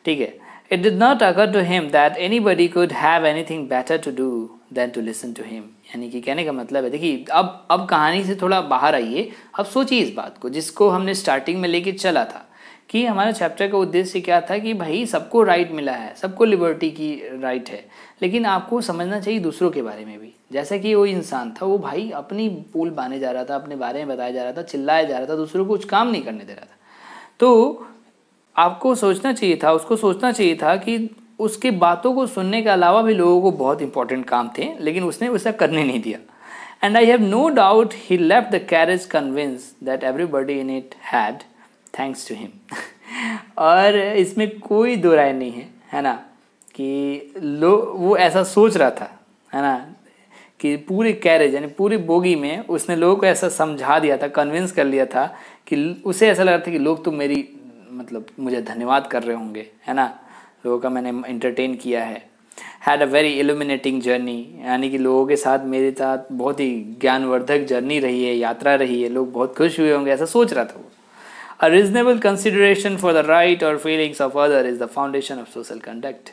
ठीक है, It did not occur to him that anybody could have anything better to do than to listen to him. यानी कि कहने का मतलब है, देखिए अब कहानी से थोड़ा बाहर आइए, अब सोचिए इस बात को जिसको हमने स्टार्टिंग में लेके चला था कि हमारा चैप्टर का उद्देश्य क्या था कि भाई सबको राइट मिला है, सबको लिबर्टी की राइट है, लेकिन आपको समझना चाहिए दूसरों के बारे में भी। जैसा कि वो इंसान था, वो भाई अपनी पोल बांधे जा रहा था, अपने बारे में बताया जा रहा था, चिल्लाया जा रहा था, दूसरों को कुछ काम नहीं करने दे रहा था। तो आपको सोचना चाहिए था, उसको सोचना चाहिए था कि उसके बातों को सुनने के अलावा भी लोगों को बहुत इंपॉर्टेंट काम थे, लेकिन उसने वैसा करने नहीं दिया। And I have no doubt he left the carriage convince that everybody in it had thanks to him. और इसमें कोई दो राय नहीं है, है ना, कि वो ऐसा सोच रहा था, है ना, कि पूरे कैरेज यानी पूरी बोगी में उसने लोगों को ऐसा समझा दिया था, कन्विंस कर लिया था कि उसे ऐसा लग रहा था कि लोग तो मेरी मतलब मुझे धन्यवाद कर रहे होंगे, है ना, लोगों का मैंने एंटरटेन किया है। Had a very illuminating journey, यानी कि लोगों के साथ मेरे साथ बहुत ही ज्ञानवर्धक जर्नी रही है, यात्रा रही है, लोग बहुत खुश हुए होंगे, ऐसा सोच रहा था वो। A reasonable consideration for the right और feelings of other is the foundation of social conduct.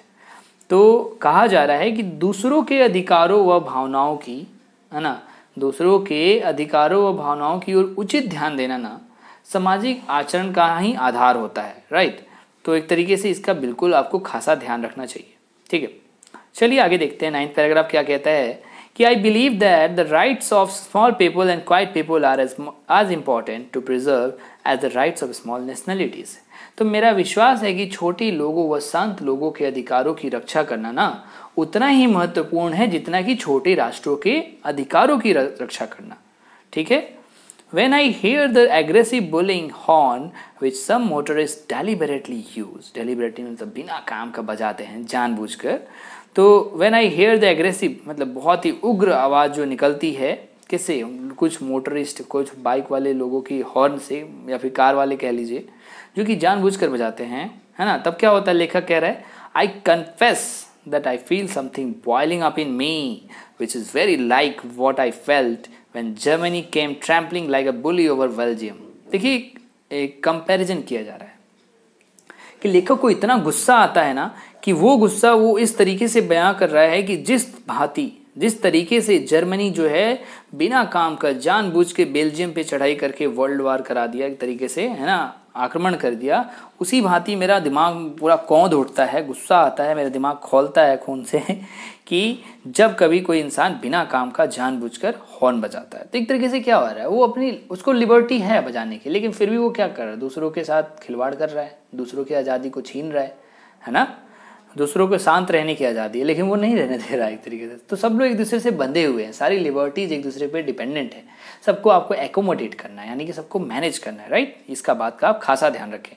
तो कहा जा रहा है कि दूसरों के अधिकारों व भावनाओं की, है ना, दूसरों के अधिकारों व भावनाओं की ओर उचित ध्यान देना ना सामाजिक आचरण का ही आधार होता है, राइट। तो एक तरीके से इसका बिल्कुल आपको खासा ध्यान रखना चाहिए, ठीक है। चलिए आगे देखते हैं। 9th पैराग्राफ क्या कहता है कि I believe that the rights of small people and quiet people are as important to preserve as the rights of small nationalities. तो मेरा विश्वास है कि छोटे लोगों व शांत लोगों के अधिकारों की रक्षा करना ना उतना ही महत्वपूर्ण है जितना कि छोटे राष्ट्रों के अधिकारों की रक्षा करना, ठीक है। When I hear the aggressive bullying horn which some motorists deliberately use, deliberately मतलब बिना काम का बजाते हैं जानबूझकर, तो when I hear the aggressive मतलब बहुत ही उग्र आवाज़ जो निकलती है किससे, कुछ मोटरिस्ट, कुछ बाइक वाले लोगों की हॉर्न से या फिर कार वाले कह लीजिए, जो कि जानबूझकर बजाते हैं, है ना। तब क्या होता है, लेखक कह रहा है I confess that I feel something boiling up in me which is very like what I felt when Germany came trampling like a bully over Belgium। देखिए एक कंपैरिजन किया जा रहा है कि लेखक को इतना गुस्सा आता है ना कि वो गुस्सा वो इस तरीके से बयां कर रहा है कि जिस तरीके से जर्मनी जो है बिना काम का जानबूझ के बेल्जियम पे चढ़ाई करके वर्ल्ड वार करा दिया, एक तरीके से, है ना, आक्रमण कर दिया, उसी भांति मेरा दिमाग पूरा कौंध उठता है, गुस्सा आता है, मेरा दिमाग खौलता है खून से कि जब कभी कोई इंसान बिना काम का जानबूझकर हॉर्न बजाता है। तो एक तरीके से क्या हो रहा है, वो अपनी उसको लिबर्टी है बजाने की, लेकिन फिर भी वो क्या कर रहा है, दूसरों के साथ खिलवाड़ कर रहा है, दूसरों की आज़ादी को छीन रहा है ना। दूसरों को शांत रहने की आज़ादी है लेकिन वो नहीं रहने दे रहा है एक तरीके से। तो सब लोग एक दूसरे से बंधे हुए हैं, सारी लिबर्टीज एक दूसरे पे डिपेंडेंट है, सबको आपको एकोमोडेट करना है, यानी कि सबको मैनेज करना है, राइट। इसका बात का आप खासा ध्यान रखें।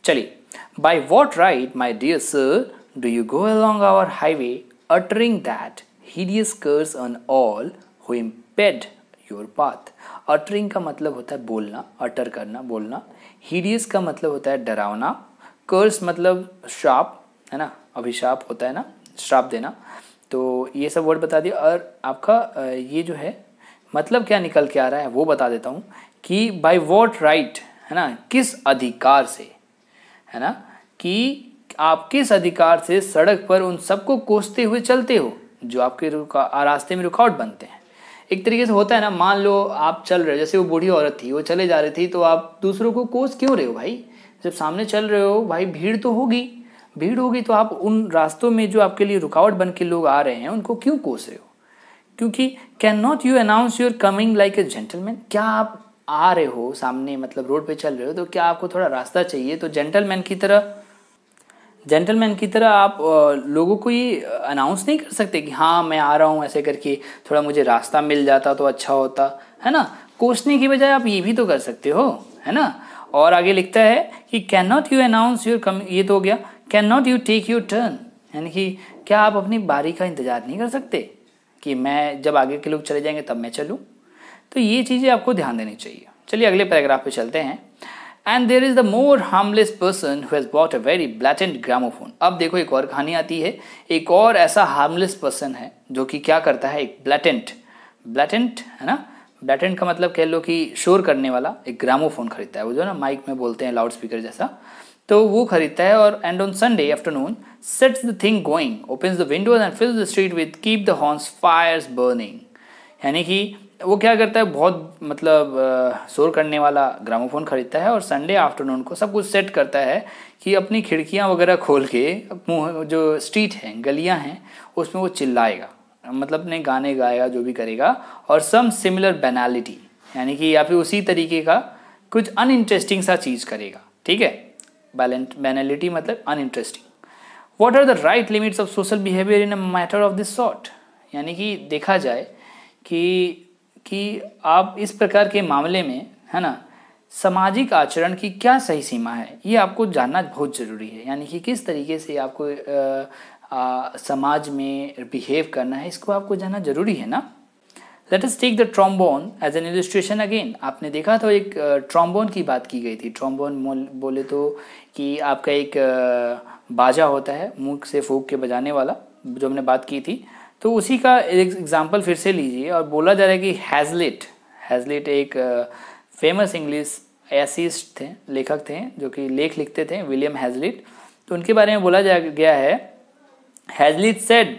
चलिए, by what right my dear sir do you go along our highway uttering that hideous curse on all who impede your path। uttering का मतलब होता है बोलना, utter करना, बोलना। hideous का मतलब होता है डरावना। curse मतलब श्राप, है ना, अभिशाप होता है ना, श्राप देना। तो ये सब वर्ड बता दिया। और आपका ये जो है मतलब क्या निकल के आ रहा है वो बता देता हूँ कि बाय वॉट राइट, है ना, किस अधिकार से, है ना, कि आप किस अधिकार से सड़क पर उन सबको कोसते हुए चलते हो जो आपके रास्ते में रुकावट बनते हैं। एक तरीके से होता है ना, मान लो आप चल रहे हो, जैसे वो बूढ़ी औरत थी, वो चले जा रही थी, तो आप दूसरों को कोस क्यों रहे हो भाई? जब सामने चल रहे हो भाई, भीड़ तो होगी, भीड़ होगी, तो आप उन रास्तों में जो आपके लिए रुकावट बन के लोग आ रहे हैं उनको क्यों कोस रहे हो? क्योंकि can not you announce your coming like a gentleman. क्या आप आ रहे हो सामने, मतलब रोड पे चल रहे हो, तो क्या आपको थोड़ा रास्ता चाहिए, तो जेंटलमैन की तरह आप लोगों को ये अनाउंस नहीं कर सकते कि हाँ मैं आ रहा हूँ, ऐसे करके थोड़ा मुझे रास्ता मिल जाता तो अच्छा होता, है ना। कोसने की बजाय आप ये भी तो कर सकते हो, है ना। और आगे लिखता है कि can not you announce your coming, ये तो हो गया, can not you take your turn, यानी कि क्या आप अपनी बारी का इंतजार नहीं कर सकते कि मैं जब आगे के लोग चले जाएंगे तब मैं चलूँ। तो ये चीज़ें आपको ध्यान देनी चाहिए। चलिए अगले पैराग्राफ पे चलते हैं। And there is the more harmless person who has bought a very blatant gramophone। अब देखो एक और कहानी आती है, एक और ऐसा हार्मलेस पर्सन है जो कि क्या करता है, एक ब्लैटेंट, है ना, ब्लैटेंट का मतलब कह लो कि शोर करने वाला, एक ग्रामोफोन खरीदता है, वो जो ना माइक में बोलते हैं, लाउड स्पीकर जैसा, तो वो खरीदता है। और and on Sunday afternoon sets the thing going, opens the windows and fills the street with keep the horns fires burning. यानी कि वो क्या करता है, बहुत मतलब शोर करने वाला ग्रामोफोन खरीदता है और संडे आफ्टरनून को सब कुछ सेट करता है कि अपनी खिड़कियां वगैरह खोल के मुंह, जो स्ट्रीट हैं, गलियां हैं, उसमें वो चिल्लाएगा, मतलब अपने गाने गाएगा, जो भी करेगा। और सम सिमिलर बैनालिटी, यानी कि या फिर उसी तरीके का कुछ अनइंटरेस्टिंग सा चीज़ करेगा, ठीक है। बैनालिटी मतलब uninteresting. What are the right limits of social behaviour in a matter of this sort. यानी कि देखा जाए कि आप इस प्रकार के मामले में, है ना, सामाजिक आचरण की क्या सही सीमा है, ये आपको जानना बहुत ज़रूरी है। यानी कि किस तरीके से आपको समाज में बिहेव करना है, इसको आपको जानना जरूरी है ना। Let us take the trombone as an illustration again. आपने देखा था एक ट्रोम्बोन की बात की गई थी। ट्रोम्बोन बोले तो कि आपका एक बाजा होता है, मुंह से फूंक के बजाने वाला, जो हमने बात की थी। तो उसी का एक एग्जाम्पल फिर से लीजिए। और बोला जा रहा है कि हैजलिट एक फेमस इंग्लिश एसिस्ट थे, लेखक थे, जो कि लेख लिखते थे, विलियम हैजलिट। तो उनके बारे में बोला गया है, Hazlitt said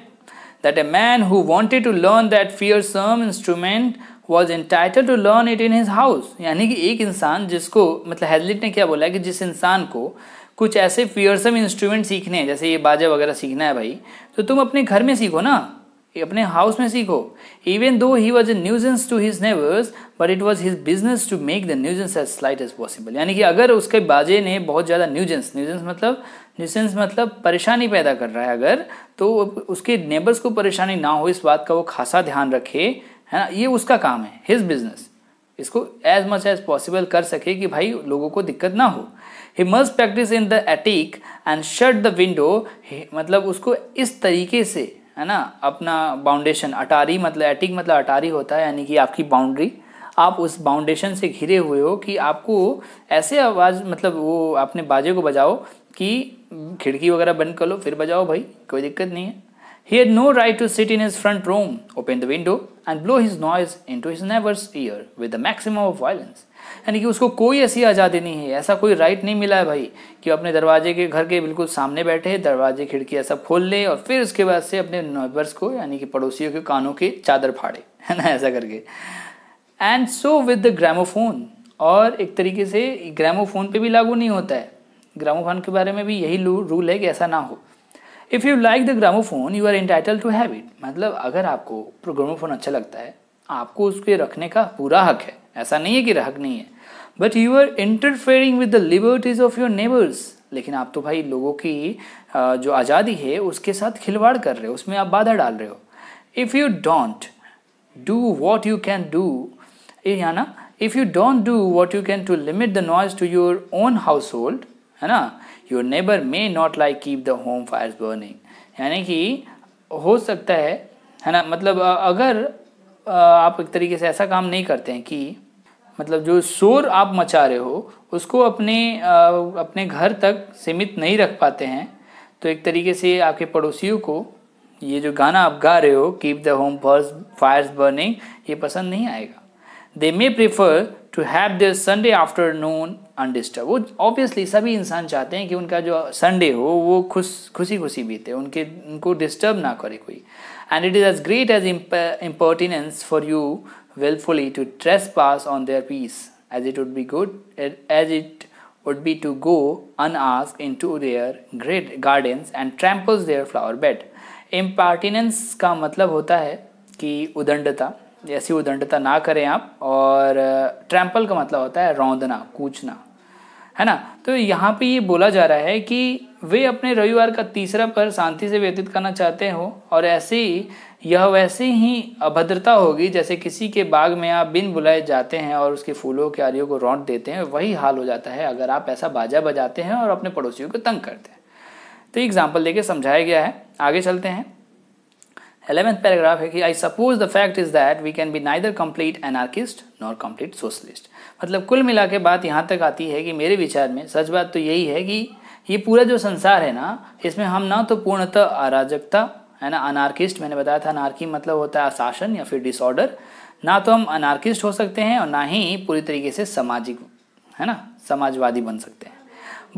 that a man who wanted to learn that fearsome instrument was entitled to learn it in his house। यानी कि एक इंसान जिसको, मतलब हैजलिट ने क्या बोला है कि जिस इंसान को कुछ ऐसे फियरसम इंस्ट्रूमेंट सीखने हैं, जैसे ये बाजा वगैरह सीखना है भाई, तो तुम अपने घर में सीखो ना, अपने हाउस में सीखो। Even though he was a nuisance to his neighbours but it was his business to make the nuisance as slight as possible. यानी कि अगर उसके बाजे ने बहुत ज़्यादा न्यूजेंस मतलब परेशानी पैदा कर रहा है अगर, तो उसके नेबर्स को परेशानी ना हो इस बात का वो खासा ध्यान रखे, है ना, ये उसका काम है, हिज बिजनेस, इसको एज मच एज पॉसिबल कर सके कि भाई लोगों को दिक्कत ना हो। He must practice in the attic and shut the window, मतलब उसको इस तरीके से, है ना, अपना बाउंडेशन, अटारी मतलब एटिक मतलब अटारी होता है, यानी कि आपकी बाउंड्री, आप उस बाउंडेशन से घिरे हुए हो कि आपको ऐसे आवाज़, मतलब वो अपने बाजे को बजाओ कि खिड़की वगैरह बंद कर लो फिर बजाओ भाई, कोई दिक्कत नहीं है। He had no right to sit in his front room, open the window and blow his noise into his neighbor's ear with the maximum of violence। यानी कि उसको कोई ऐसी आज़ादी नहीं है, ऐसा कोई राइट नहीं मिला है भाई कि अपने दरवाजे के घर के बिल्कुल सामने बैठे, दरवाजे खिड़की सब खोल ले और फिर उसके बाद से अपने नेबर्स को, यानी कि पड़ोसियों के कानों के चादर फाड़े, है ना, ऐसा करके। And so with the gramophone, और एक तरीके से ग्रामोफोन पे भी लागू नहीं होता है, ग्रामोफोन के बारे में भी यही रूल है कि ऐसा ना हो। If you like the gramophone you are entitled to have it, मतलब अगर आपको ग्रामोफोन अच्छा लगता है आपको उसके रखने का पूरा हक है, ऐसा नहीं है कि हक नहीं है। But you are interfering with the liberties of your neighbours, लेकिन आप तो भाई लोगों की जो आज़ादी है उसके साथ खिलवाड़ कर रहे हो, उसमें आप बाधा डाल रहे हो। If you don't do what you can do, या ना, if you don't do what you can to limit the noise to your own household, है ना, your neighbour may not like keep the home fires burning. यानी कि हो सकता है ना, मतलब अगर आप एक तरीके से ऐसा काम नहीं करते हैं कि मतलब जो शोर आप मचा रहे हो उसको अपने घर तक सीमित नहीं रख पाते हैं, तो एक तरीके से आपके पड़ोसियों को ये जो गाना आप गा रहे हो keep the home fires burning, ये पसंद नहीं आएगा। They may prefer to have their Sunday afternoon undisturbed. वो ऑब्वियसली सभी इंसान चाहते हैं कि उनका जो संडे हो वो खुशी खुशी बीते, उनको डिस्टर्ब ना करे कोई। And it is as great as impertinence for you willfully to trespass on their peace as it would be to go unasked into their great gardens and tramples their flower bed। impertinence का मतलब होता है कि उदंडता, ऐसी उदंडता ना करें आप, और ट्रैम्पल का मतलब होता है रौंदना, कूचना, है ना। तो यहाँ पे ये बोला जा रहा है कि वे अपने रविवार का तीसरा पहर शांति से व्यतीत करना चाहते हो, और ऐसे ही यह वैसे ही अभद्रता होगी जैसे किसी के बाग में आप बिन बुलाए जाते हैं और उसके फूलों के आरियों को रौंद देते हैं। वही हाल हो जाता है अगर आप ऐसा बाजा बजाते हैं और अपने पड़ोसियों को तंग करते हैं। तो एग्जाम्पल देके समझाया गया है, आगे चलते हैं। 11th पैराग्राफ है कि I suppose the fact is that we can be neither complete anarchist nor complete socialist. मतलब कुल मिला के बात यहाँ तक आती है कि मेरे विचार में सच बात तो यही है कि ये पूरा जो संसार है ना, इसमें हम ना तो पूर्णतः अराजकता, है ना, अनार्किस्ट, मैंने बताया था अनार्की मतलब होता है अशासन या फिर डिसऑर्डर, ना तो हम अनार्किस्ट हो सकते हैं और ना ही पूरी तरीके से सामाजिक, है ना, समाजवादी बन सकते हैं।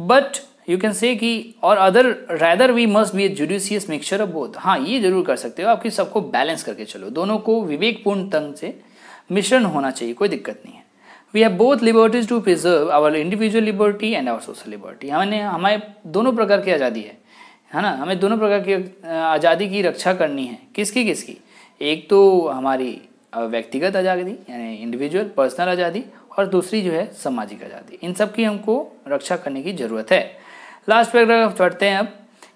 बट यू कैन से कि और other rather we must be a judicious mixture of both. हाँ, ये जरूर कर सकते हो आपकी सबको बैलेंस करके चलो, दोनों को विवेकपूर्ण ढंग से मिश्रण होना चाहिए, कोई दिक्कत नहीं है। We have both liberties to preserve our individual liberty and our social liberty. हमें दोनों प्रकार की आज़ादी है ना, हमें दोनों प्रकार की आज़ादी की रक्षा करनी है। किसकी? एक तो हमारी व्यक्तिगत आज़ादी यानी इंडिविजुअल पर्सनल आज़ादी, और दूसरी जो है सामाजिक आज़ादी। इन सब की हमको रक्षा करने की ज़रूरत है। लास्ट पैराग्राफ पढ़ते हैं अब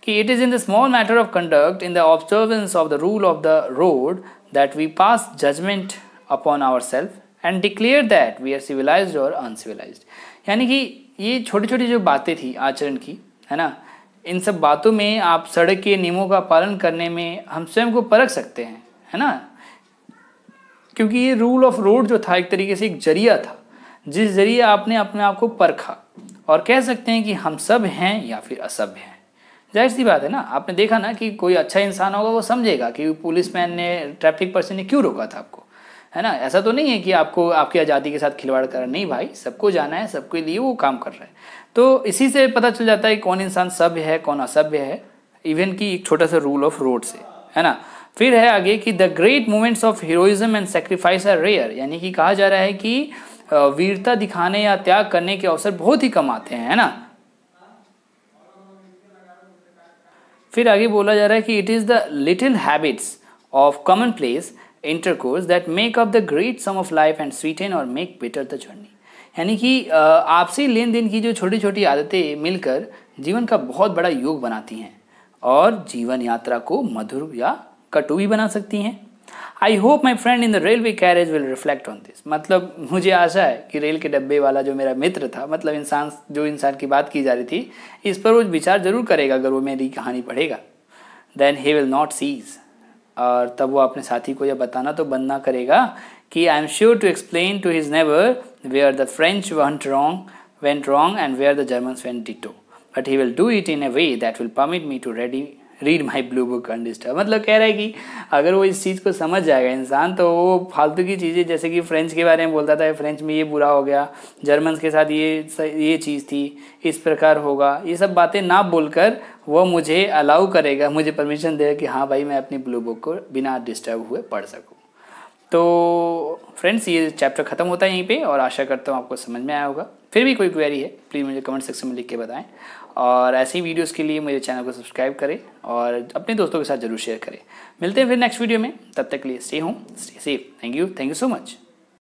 कि it is in the small matter of conduct in the observance of the rule of the road that we pass judgement upon our self and declare that we are civilised और uncivilised. यानी कि ये छोटी छोटी जो बातें थी आचरण की, है ना, इन सब बातों में आप सड़क के नियमों का पालन करने में हम स्वयं को परख सकते हैं, है ना, क्योंकि ये रूल ऑफ रोड जो था एक तरीके से एक जरिया था जिस जरिए आपने अपने आप को परखा और कह सकते हैं कि हम सब हैं या फिर असभ्य हैं। जाहिर सी बात है ना, आपने देखा ना कि कोई अच्छा इंसान होगा वो समझेगा कि पुलिसमैन ने, ट्रैफिक पर्सन ने क्यों रोका था आपको, है ना। ऐसा तो नहीं है कि आपको आपकी आज़ादी के साथ खिलवाड़ कर, नहीं भाई, सबको जाना है, सबके लिए वो काम कर रहा है। तो इसी से पता चल जाता है कौन इंसान सभ्य है कौन असभ्य है, इवन कि एक छोटा सा रूल ऑफ रोड से, है ना। फिर है आगे कि the great moments of heroism and sacrifice are rare, यानी कि कहा जा रहा है कि वीरता दिखाने या त्याग करने के अवसर बहुत ही कम आते हैं, है ना। फिर आगे बोला जा रहा है कि it is the little habits of commonplace intercourse that make up the great sum of life and sweeten और मेक बेटर द जर्नी, यानी कि आपसी लेन देन की जो छोटी छोटी आदतें मिलकर जीवन का बहुत बड़ा योग बनाती हैं और जीवन यात्रा को मधुर या कटु भी बना सकती हैं। I hope my friend in the railway carriage will reflect on this, मतलब मुझे आशा है कि रेल के डब्बे वाला जो मेरा मित्र था, मतलब इंसान की बात की जा रही थी, इस पर वो विचार जरूर करेगा अगर वो मेरी कहानी पढ़ेगा। Then he will not cease, और तब वो अपने साथी को यह बताना तो बंद ना करेगा कि I am sure to explain to his neighbour where the French went wrong and where the Germans went ditto, but he will do it in a way that will permit me to read my blue book undisturb. मतलब कह रहा है कि अगर वो इस चीज़ को समझ जाएगा इंसान, तो वो फालतू की चीज़ें, जैसे कि फ्रेंच के बारे में बोलता था, फ्रेंच में ये बुरा हो गया, जर्मन्स के साथ ये चीज़ थी, इस प्रकार होगा, ये सब बातें ना बोलकर वो मुझे अलाउ करेगा, मुझे परमिशन देगा कि हाँ भाई मैं अपनी ब्लू बुक को बिना डिस्टर्ब हुए पढ़ सकूँ। तो फ्रेंड्स, ये चैप्टर ख़त्म होता है यहीं पे, और आशा करता हूँ आपको समझ में आया होगा। फिर भी कोई क्वेरी है प्लीज़ मुझे कमेंट सेक्शन में लिख के बताएं, और ऐसी वीडियोस के लिए मेरे चैनल को सब्सक्राइब करें और अपने दोस्तों के साथ जरूर शेयर करें। मिलते हैं फिर नेक्स्ट वीडियो में, तब तक के लिए stay home, stay safe. Thank you so much.